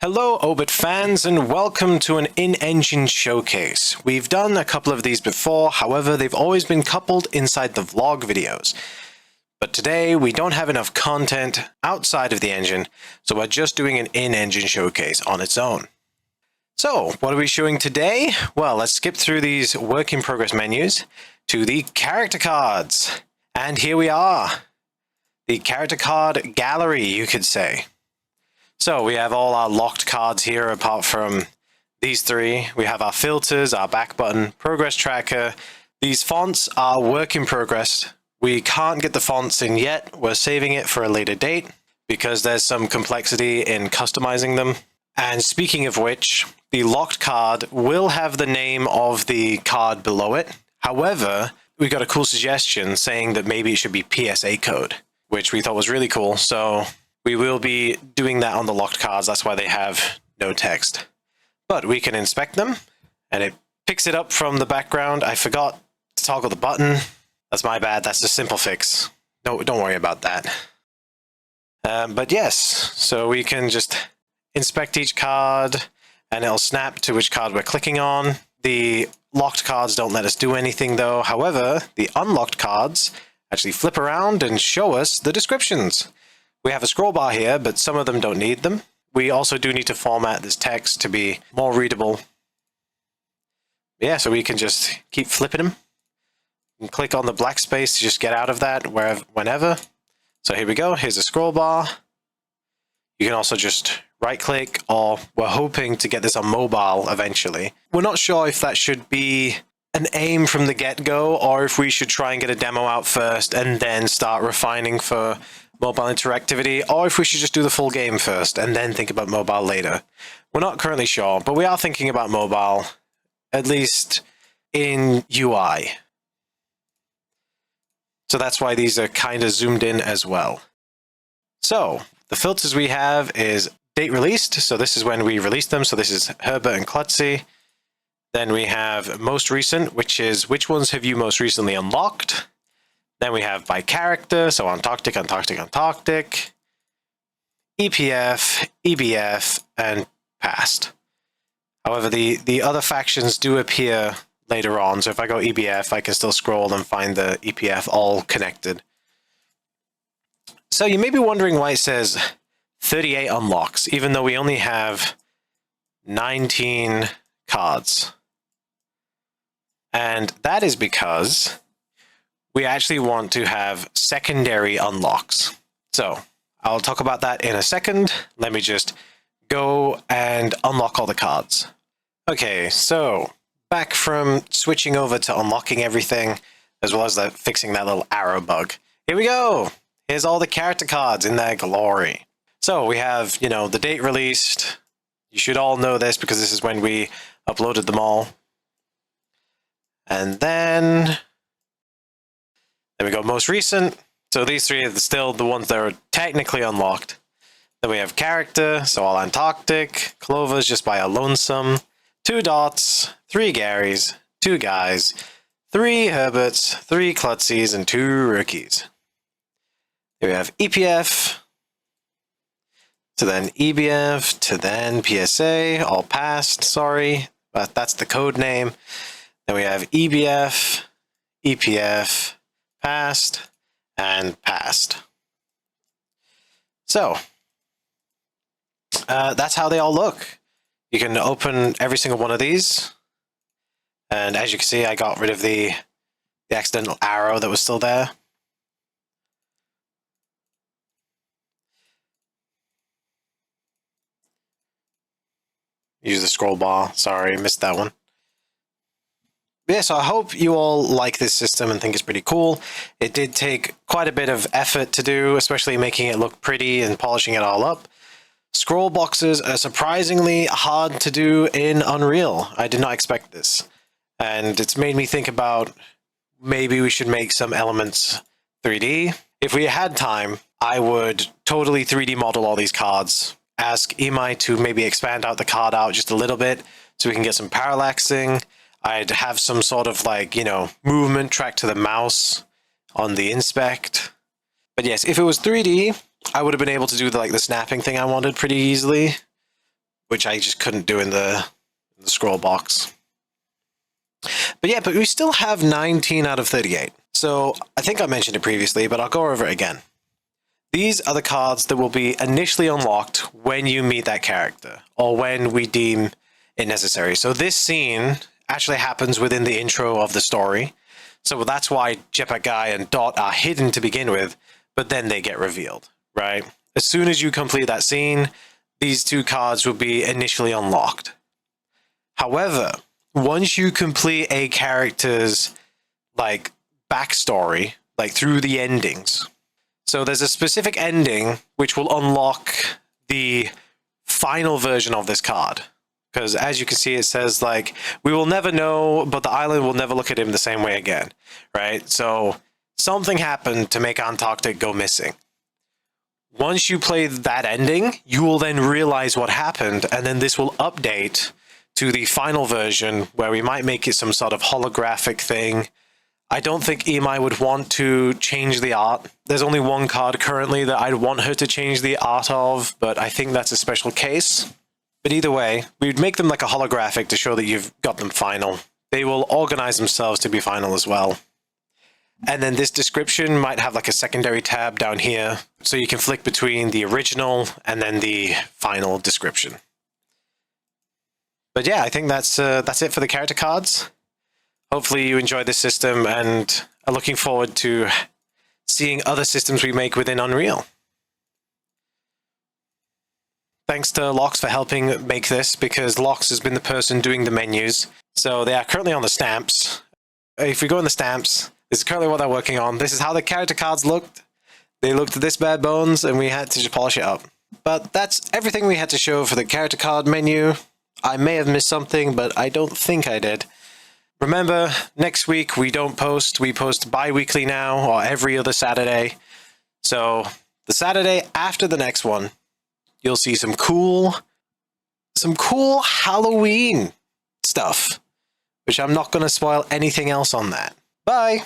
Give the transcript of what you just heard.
Hello Obit fans and welcome to an in-engine showcase. We've done a couple of these before, however they've always been coupled inside the vlog videos. But today we don't have enough content outside of the engine, so we're just doing an in-engine showcase on its own. So what are we showing today? Well, let's skip through these work in progress menus to the character cards. And here we are. The character card gallery, you could say. So we have all our locked cards here apart from these three. We have our filters, our back button, progress tracker. These fonts are work in progress. We can't get the fonts in yet. We're saving it for a later date because there's some complexity in customizing them. And speaking of which, the locked card will have the name of the card below it. However, we got a cool suggestion saying that maybe it should be PSA code, which we thought was really cool. So we will be doing that on the locked cards. That's why they have no text. But we can inspect them, and it picks it up from the background. I forgot to toggle the button. That's my bad. That's a simple fix. No, don't worry about that. But yes, so we can just inspect each card, and it'll snap to which card we're clicking on. The locked cards don't let us do anything, though. However, the unlocked cards actually flip around and show us the descriptions. We have a scroll bar here, but some of them don't need them. We also do need to format this text to be more readable. Yeah, so we can just keep flipping them. And click on the black space to just get out of that whenever. So here we go. Here's a scroll bar. You can also just right click, or we're hoping to get this on mobile eventually. We're not sure if that should be an aim from the get-go, or if we should try and get a demo out first and then start refining for mobile interactivity, or if we should just do the full game first and then think about mobile later. We're not currently sure, but we are thinking about mobile, at least in UI. So that's why these are kind of zoomed in as well. So the filters we have is date released. So this is when we released them. So this is Herbert and Klutzy. Then we have most recent, which is which ones have you most recently unlocked. Then we have by character, so Antarctic, EPF, EBF, and past. However, the other factions do appear later on, so if I go EBF, I can still scroll and find the EPF all connected. So you may be wondering why it says 38 unlocks, even though we only have 19 cards. And that is because we actually want to have secondary unlocks. So I'll talk about that in a second. Let me just go and unlock all the cards. Okay, so back from switching over to unlocking everything, as well as fixing that little arrow bug. Here we go. Here's all the character cards in their glory. So we have, the date released. You should all know this because this is when we uploaded them all. And then we go most recent. So these three are still the ones that are technically unlocked. Then we have character, so all Antarctic, Clovers just by a lonesome, 2 dots, 3 Garys, 2 guys, 3 Herberts, 3 Klutzys, and 2 rookies. Here we have EPF, to then EBF, to then PSA, all passed, sorry, but that's the code name. Then we have EBF, EPF, past, and past. So that's how they all look. You can open every single one of these, and as you can see, I got rid of the accidental arrow that was still there. Use the scroll bar. Sorry, missed that one. Yeah, so I hope you all like this system and think it's pretty cool. It did take quite a bit of effort to do, especially making it look pretty and polishing it all up. Scroll boxes are surprisingly hard to do in Unreal. I did not expect this. And it's made me think about maybe we should make some elements 3D. If we had time, I would totally 3D model all these cards. Ask Imai to maybe expand out the card out just a little bit so we can get some parallaxing. I'd have some sort of movement track to the mouse on the inspect. But yes, if it was 3D, I would have been able to do the snapping thing I wanted pretty easily. which I just couldn't do in the scroll box. But yeah, but we still have 19 out of 38. So I think I mentioned it previously, but I'll go over it again. These are the cards that will be initially unlocked when you meet that character, or when we deem it necessary. So this scene actually happens within the intro of the story. So that's why Jetpack Guy and Dot are hidden to begin with, but then they get revealed, right? As soon as you complete that scene, these two cards will be initially unlocked. However, once you complete a character's like backstory, like through the endings, so there's a specific ending which will unlock the final version of this card. Because as you can see, it says like, we will never know, but the island will never look at him the same way again, right? So something happened to make Antarctic go missing. Once you play that ending, you will then realize what happened, and then this will update to the final version where we might make it some sort of holographic thing. I don't think Imai would want to change the art. There's only one card currently that I'd want her to change the art of, but I think that's a special case. But either way, we would make them like a holographic to show that you've got them final. They will organize themselves to be final as well. And then this description might have like a secondary tab down here, so you can flick between the original and then the final description. But yeah, I think that's it for the character cards. Hopefully you enjoyed this system and are looking forward to seeing other systems we make within Unreal. Thanks to Lox for helping make this, because Lox has been the person doing the menus. So they are currently on the stamps. If we go in the stamps, this is currently what they're working on. This is how the character cards looked. They looked this bad bones, and we had to just polish it up. But that's everything we had to show for the character card menu. I may have missed something, but I don't think I did. Remember, next week we don't post. We post bi-weekly now, or every other Saturday. So the Saturday after the next one, you'll see some cool Halloween stuff, which I'm not going to spoil anything else on that. Bye!